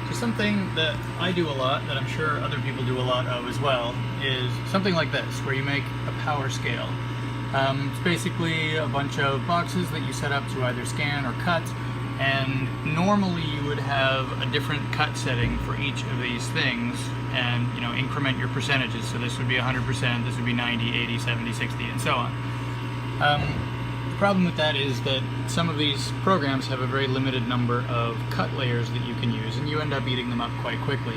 So something that I do a lot, that I'm sure other people do a lot of as well, is something like this, where you make a power scale. It's basically a bunch of boxes that you set up to either scan or cut, and normally you would have a different cut setting for each of these things, and increment your percentages. So this would be 100%, this would be 90, 80, 70, 60, and so on. The problem with that is that some of these programs have a very limited number of cut layers that you can use, and you end up eating them up quite quickly.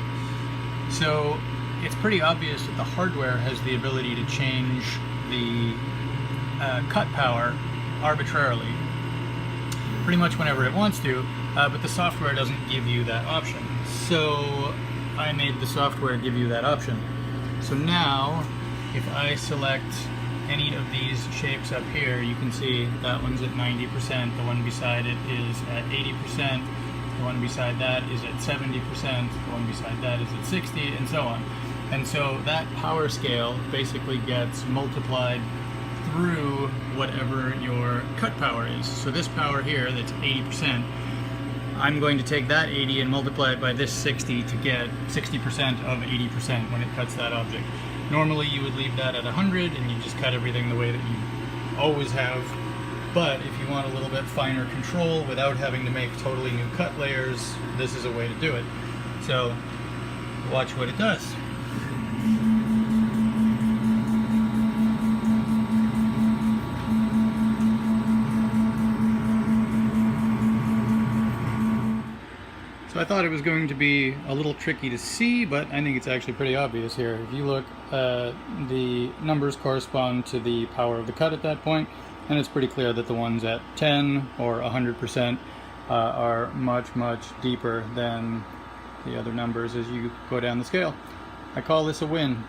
So it's pretty obvious that the hardware has the ability to change the cut power arbitrarily, pretty much whenever it wants to, but the software doesn't give you that option. So I made the software give you that option. So now, if I select any of these shapes up here, you can see that one's at 90%, the one beside it is at 80%, the one beside that is at 70%, the one beside that is at 60, and so on. And so that power scale basically gets multiplied through whatever your cut power is. So this power here, that's 80%, I'm going to take that 80 and multiply it by this 60 to get 60% of 80% when it cuts that object. Normally you would leave that at 100 and you just cut everything the way that you always have, but if you want a little bit finer control without having to make totally new cut layers, this is a way to do it. So watch what it does. So I thought it was going to be a little tricky to see, but I think it's actually pretty obvious here. If you look, the numbers correspond to the power of the cut at that point, and it's pretty clear that the ones at 10 or 100% are much, much deeper than the other numbers as you go down the scale. I call this a win.